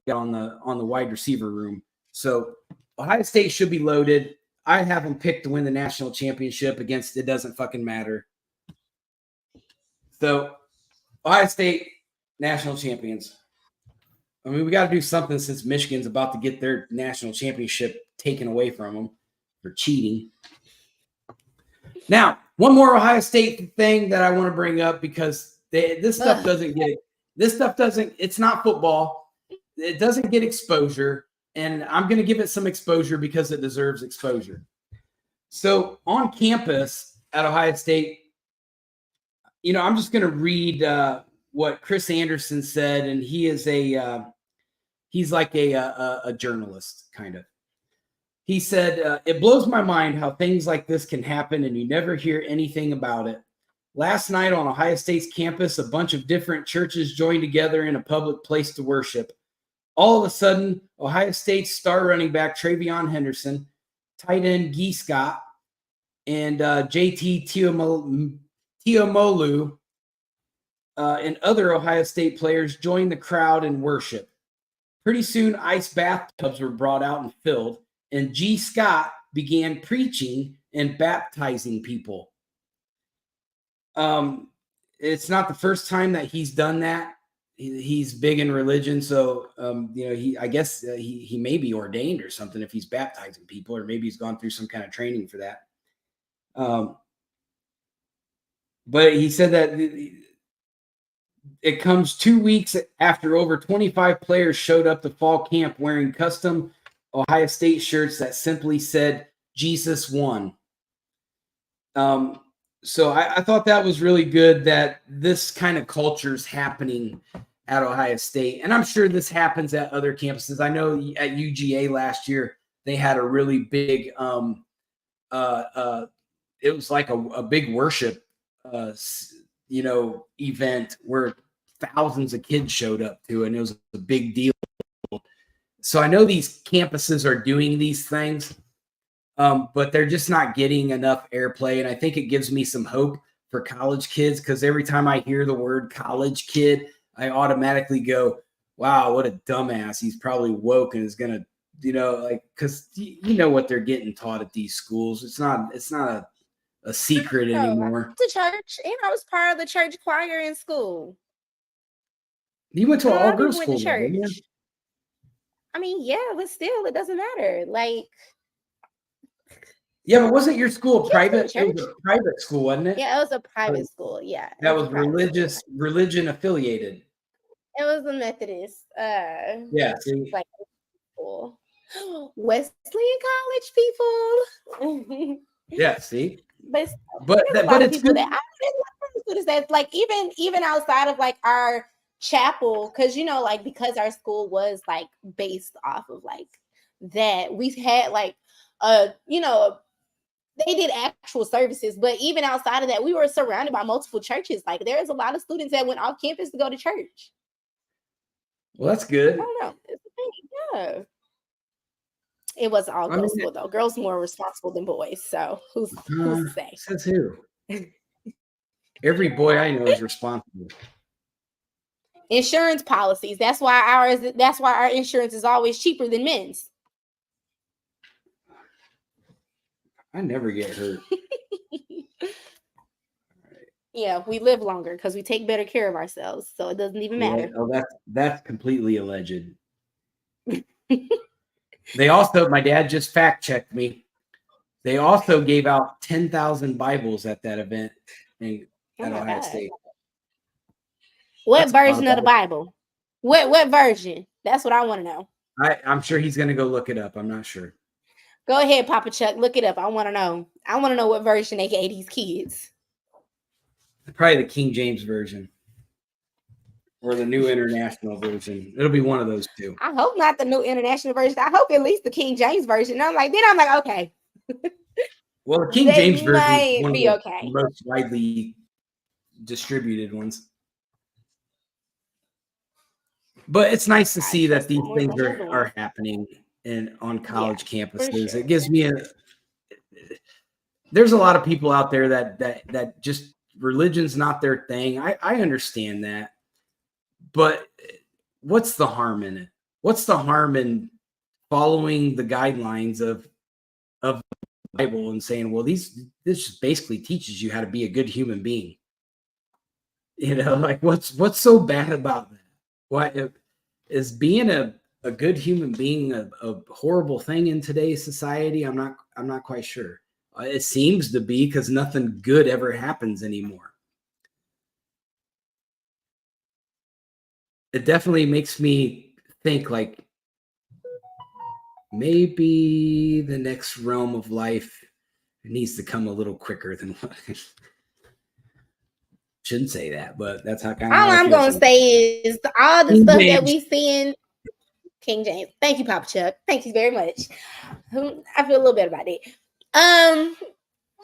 got on the wide receiver room. So Ohio State should be loaded. I have them picked to win the national championship against it doesn't fucking matter. So Ohio State national champions. I mean, we got to do something since Michigan's about to get their national championship taken away from them for cheating. Now, one more Ohio State thing that I want to bring up because this stuff it's not football. It doesn't get exposure, and I'm going to give it some exposure because it deserves exposure. So on campus at Ohio State, I'm just going to read what Chris Anderson said, and he's like a journalist kind of. He said, it blows my mind how things like this can happen and you never hear anything about it. Last night on Ohio State's campus, a bunch of different churches joined together in a public place to worship. All of a sudden, Ohio State's star running back Travion Henderson, tight end Gee Scott, and JT Tiomolu and other Ohio State players joined the crowd in worship. Pretty soon, ice bathtubs were brought out and filled, and Gee Scott began preaching and baptizing people. It's not the first time that he's done that. He's big in religion, so I guess he may be ordained or something if he's baptizing people, or maybe he's gone through some kind of training for that. But he said that it comes 2 weeks after over 25 players showed up to fall camp wearing custom Ohio State shirts that simply said, Jesus won. So I thought that was really good that this kind of culture is happening at Ohio State. And I'm sure this happens at other campuses. I know at UGA last year, they had a really big, it was like a big worship, event where thousands of kids showed up to, and it was a big deal. So I know these campuses are doing these things, but they're just not getting enough airplay. And I think it gives me some hope for college kids, because every time I hear the word college kid, I automatically go, wow, what a dumbass. He's probably woke and is going to, because you know what they're getting taught at these schools. It's not a secret anymore. To church, and I was part of the church choir in school. You went to an all-girls school, didn't you? I mean, yeah, but still, it doesn't matter. Like, yeah, but wasn't your school private? It was a private school, wasn't it? Yeah, it was a private school. Yeah, that was religion affiliated. It was a Methodist. Yeah, see? Like school. Wesleyan College people. Yeah, see. But it's people that I is that like even outside of like our chapel, because because our school was like based off of like that, we've had like they did actual services, but even outside of that, we were surrounded by multiple churches. Like there's a lot of students that went off campus to go to church. Well, that's I good. don't know. It's a thing. Yeah. It was all I girls mean, school though. Girls more responsible than boys. So who's to say? says who? Every boy I know is responsible. Insurance policies. That's why our insurance is always cheaper than men's. I never get hurt. Yeah, we live longer because we take better care of ourselves. So it doesn't even matter. Oh, that's completely alleged. They also, my dad just fact checked me. They also gave out 10,000 Bibles at that event at Ohio State. What version of the Bible? What version? That's what I want to know. I'm sure he's going to go look it up. I'm not sure. Go ahead, Papa Chuck. Look it up. I want to know. I want to know what version they gave these kids. Probably the King James version or the New International version. It'll be one of those two. I hope not the New International version. I hope at least the King James version. I'm like, okay. Well, the King James version is one of the okay. most widely distributed ones. But it's nice to see that these things are happening on college campuses. Sure. It gives me there's a lot of people out there that just religion's not their thing. I understand that. But what's the harm in it? What's the harm in following the guidelines of the Bible and saying, well, this just basically teaches you how to be a good human being? You know, like what's so bad about that? Why is being a good human being a horrible thing in today's society? I'm not quite sure. It seems to be, because nothing good ever happens anymore. It definitely makes me think like maybe the next realm of life needs to come a little quicker than what shouldn't say that, but that's how kind of all I'm gonna say is all the stuff that we seeing. King James. Thank you, Papa Chuck. Thank you very much. I feel a little bit about it. I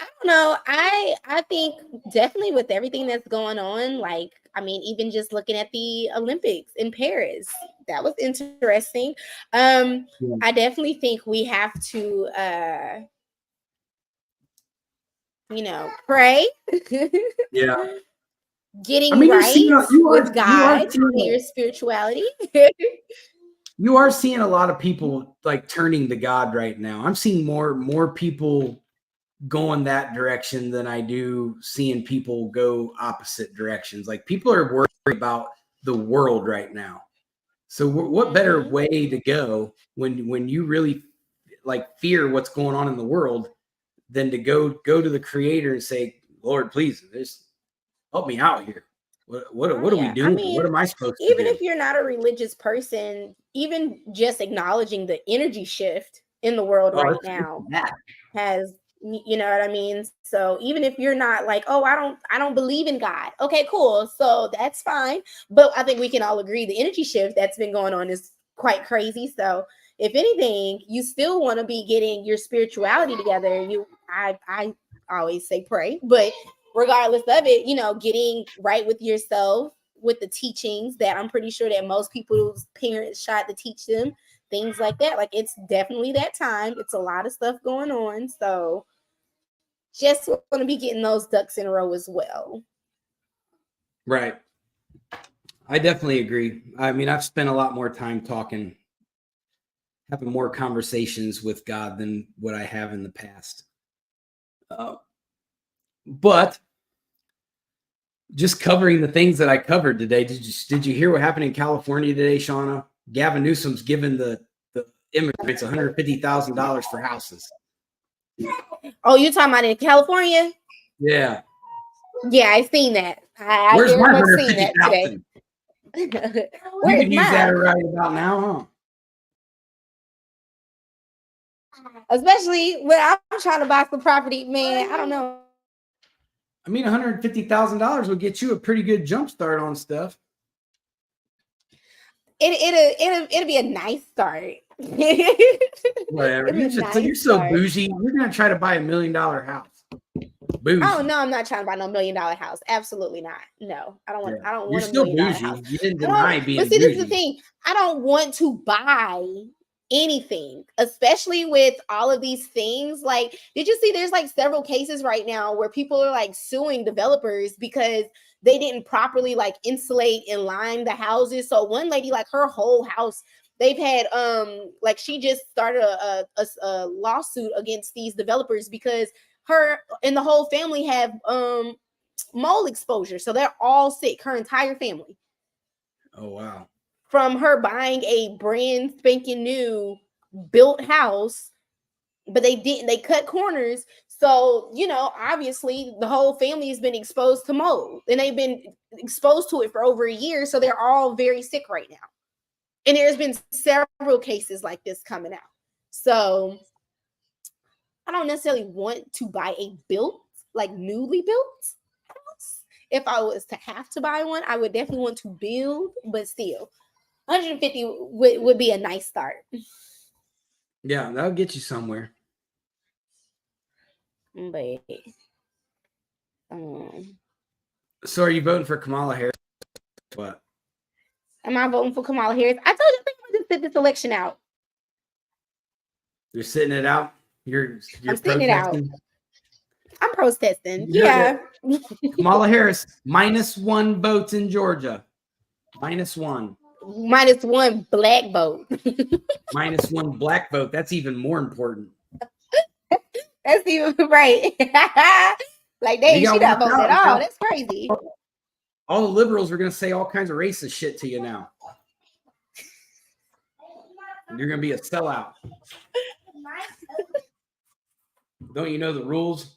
don't know. I think definitely with everything that's going on, like, I mean, even just looking at the Olympics in Paris, that was interesting. I definitely think we have to pray. Yeah. Getting with God and your spirituality. You are seeing a lot of people like turning to God right now. I'm seeing more people going that direction than I do seeing people go opposite directions. Like people are worried about the world right now. So what better way to go when you really like fear what's going on in the world than to go to the Creator and say, Lord, please, just help me out here. What are we doing? I mean, what am I supposed to do? Even if you're not a religious person, even just acknowledging the energy shift in the world right now has, you know what I mean? So even if you're not like, oh, I don't believe in God. Okay, cool. So that's fine. But I think we can all agree the energy shift that's been going on is quite crazy. So if anything, you still want to be getting your spirituality together. I always say pray, but regardless of it, getting right with yourself, with the teachings that I'm pretty sure that most people's parents tried to teach them, things like that. Like, it's definitely that time. It's a lot of stuff going on. So just want to be getting those ducks in a row as well. Right. I definitely agree. I mean, I've spent a lot more time having more conversations with God than what I have in the past. But just covering the things that I covered today, did you hear what happened in California today, Shauna? Gavin Newsom's given the immigrants $150,000 for houses. Oh, you're talking about in California? Yeah. Yeah, I've seen that. I Where's my seen that today. You can use that right about now, huh? Especially when I'm trying to buy some property, man. I don't know. I mean, $150,000 will get you a pretty good jump start on stuff. It'll be a nice start. Whatever. It's a You're nice so start. bougie. You're gonna try to buy $1 million house. Bougie. Oh no, I'm not trying to buy no $1 million house. Absolutely not. No, I don't want. Yeah. I don't You're want a $1 still million bougie. house. You didn't I don't. deny being But see, this is the bougie. thing. I don't want to buy anything, especially with all of these things. Like, did you see? There's like several cases right now where people are like suing developers because they didn't properly like insulate and line the houses. So one lady, like her whole house, they've had like she just started a lawsuit against these developers because her and the whole family have mold exposure, so they're all sick, her entire family. Oh wow. From her buying a brand spanking new built house, but they cut corners. So, you know, obviously the whole family has been exposed to mold and they've been exposed to it for over a year. So they're all very sick right now. And there's been several cases like this coming out. So I don't necessarily want to buy a built, like newly built house. If I was to have to buy one, I would definitely want to build, but still, 150 would be a nice start. Yeah, that'll get you somewhere. But So are you voting for Kamala Harris? What? am I voting for Kamala Harris? I told you I think I'm gonna just sit this election out. You're sitting it out? You're I'm sitting it out. protesting? I'm protesting. You're Yeah. Kamala Harris, -1 votes in Georgia. -1. -1 black vote. -1 black vote. That's even more important. That's even right. Like they she not voting at all. That's crazy. All the liberals are gonna say all kinds of racist shit to you now. You're gonna be a sellout. Don't you know the rules?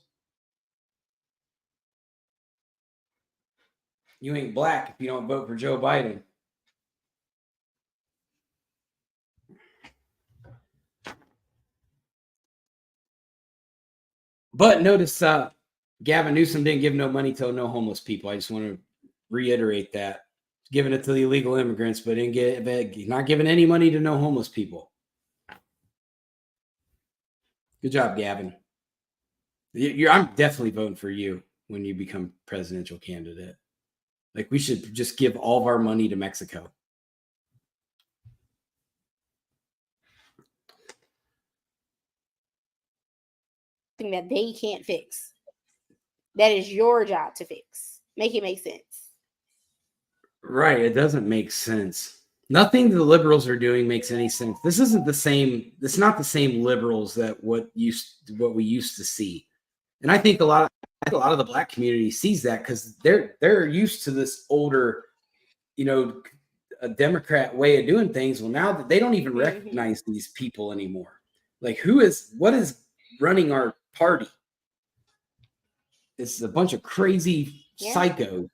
You ain't black if you don't vote for Joe Biden. But notice Gavin Newsom didn't give no money to no homeless people. I just want to reiterate that. Giving it to the illegal immigrants, but not giving any money to no homeless people. Good job, Gavin. I'm definitely voting for you when you become presidential candidate. Like, we should just give all of our money to Mexico. Thing that they can't fix. That is your job to fix. Make it make sense. Right. It doesn't make sense. Nothing the liberals are doing makes any sense. This isn't the same. It's not the same liberals that what we used to see. And I think a lot of the black community sees that because they're used to this older, a Democrat way of doing things. Well, now that they don't even recognize these people anymore. Like, what is running our party? It's a bunch of crazy psychos.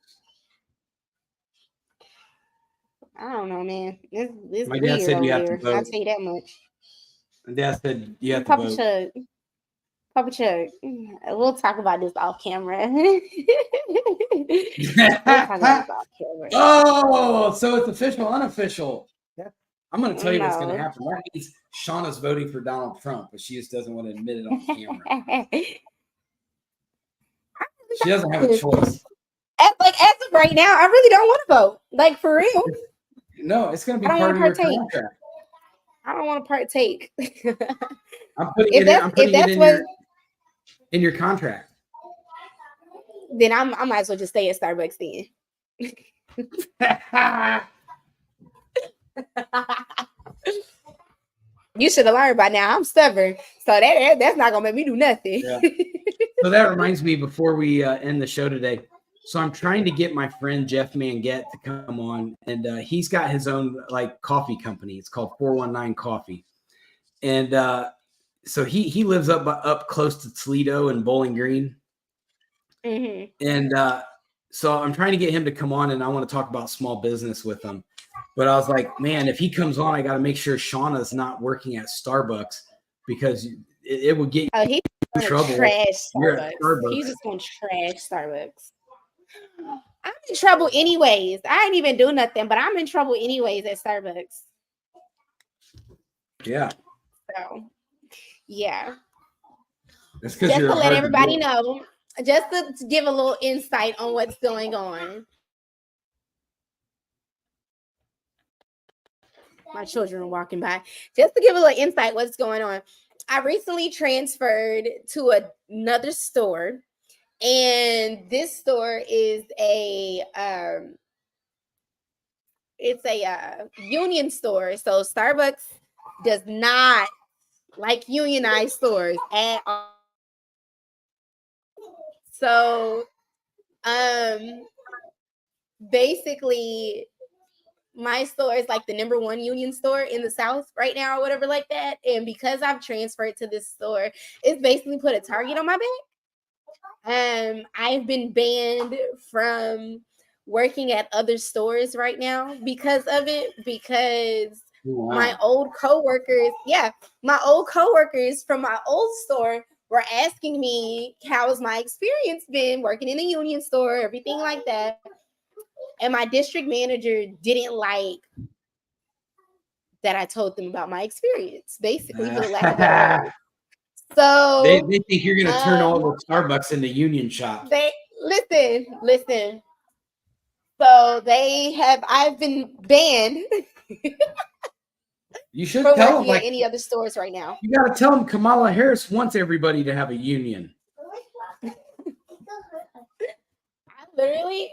I don't know, man. This My dad said you have to vote. I'll tell you that much. My dad said you have Papa to vote. Papa Chuck, we'll talk about this off camera. Oh, so it's official, unofficial. I'm going to tell you what's going to happen. That means Shauna's voting for Donald Trump, but she just doesn't want to admit it on camera. She doesn't have a choice. As of right now, I really don't want to vote. Like, for real. No, it's going to be part of your contract. I don't want to partake. I'm putting it in your contract. Then I might as well just stay at Starbucks then. You should have learned by now. I'm stubborn, so that's not gonna make me do nothing. Yeah. So that reminds me, before we end the show today, so I'm trying to get my friend Jeff Manget to come on, and he's got his own coffee company. It's called 419 Coffee, and so he lives up close to Toledo and Bowling Green, and so I'm trying to get him to come on, and I want to talk about small business with him. But I was like, man, if he comes on, I got to make sure Shauna's not working at Starbucks because it would get you in trouble. Trash Starbucks. He's just going to trash Starbucks. I'm in trouble anyways. I ain't even doing nothing, but I'm in trouble anyways at Starbucks. Yeah. So, yeah. That's because Just you're to let hard to everybody deal know, just to give a little insight on what's going on. My children are walking by. Just to give a little insight what's going on. I recently transferred to another store, and this store is it's a union store. So Starbucks does not like unionized stores at all. So basically my store is like the number one union store in the South right now or whatever like that. And because I've transferred to this store, it's basically put a target on my back. I've been banned from working at other stores right now because of it, because my old coworkers from my old store were asking me how's my experience been working in a union store, everything like that. And my district manager didn't like that I told them about my experience, basically, for the lack of a better word. So they think you're going to turn all the Starbucks into union shops. They listen. So I've been banned. You should for tell them working at any other stores right now. You got to tell them Kamala Harris wants everybody to have a union. I didn't even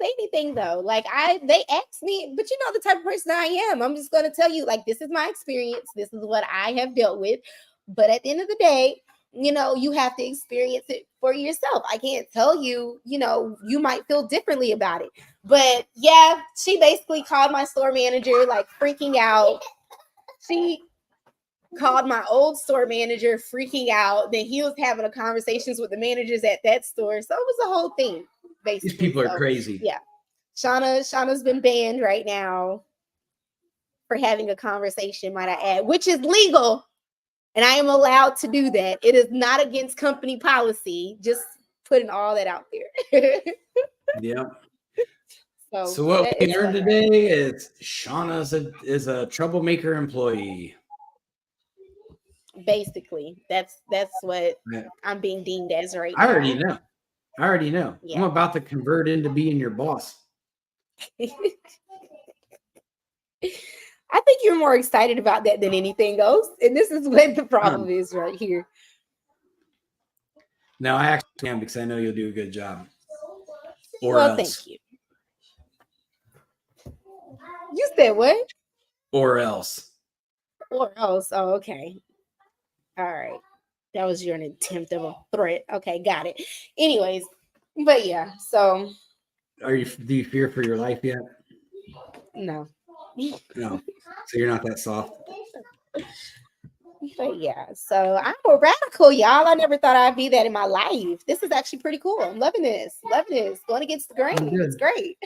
say anything though. Like they asked me, but you know the type of person I am. I'm just gonna tell you, like, this is my experience. This is what I have dealt with. But at the end of the day, you know, you have to experience it for yourself. I can't tell you, you know, you might feel differently about it. But yeah, she basically called my store manager, like freaking out. She called my old store manager freaking out. Then he was having a conversations with the managers at that store. So it was a whole thing, basically. These people are crazy. Yeah. Shauna's been banned right now for having a conversation, might I add, which is legal. And I am allowed to do that. It is not against company policy. Just putting all that out there. Yeah. So what we learned today is Shauna is a troublemaker employee. Basically, that's what I'm being deemed as right now. I already know. Yeah. I'm about to convert into being your boss. I think you're more excited about that than anything else. And this is what the problem is right here. No, I actually am, because I know you'll do a good job. Or else. Thank you. You said what? Or else. Or else. Oh, okay. All right. That was your attempt of a threat. Okay, got it. Anyways, but yeah, so. Do you fear for your life yet? No. No. So you're not that soft. But yeah, so I'm a radical, y'all. I never thought I'd be that in my life. This is actually pretty cool. I'm loving this. Going against the grain. It's great.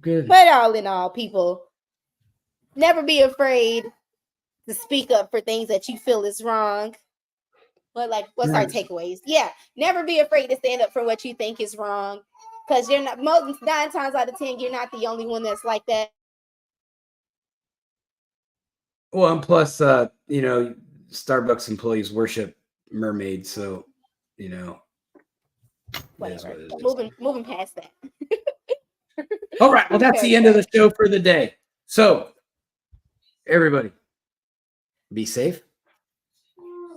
Good. But all in all, people, never be afraid to speak up for things that you feel is wrong. But like, what's our takeaways? Yeah, never be afraid to stand up for what you think is wrong, because you're not, 9 times out of 10, you're not the only one that's like that. Well, and plus, you know, Starbucks employees worship mermaids, so you know. Whatever. Moving past that. All right. Well, that's the end of the show for the day. So, everybody, be safe.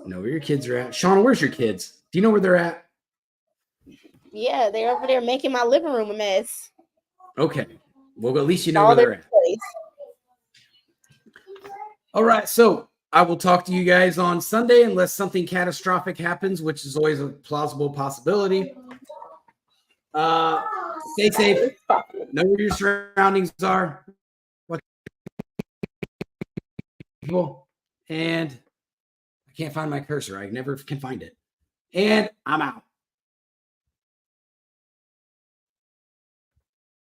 Know where your kids are at. Shauna, where's your kids? Do you know where they're at? Yeah, they're over there making my living room a mess. Okay. Well, at least you know where they're at. All right. So, I will talk to you guys on Sunday unless something catastrophic happens, which is always a plausible possibility. Stay safe. Know where your surroundings are. What people. And I can't find my cursor. I never can find it. And I'm out.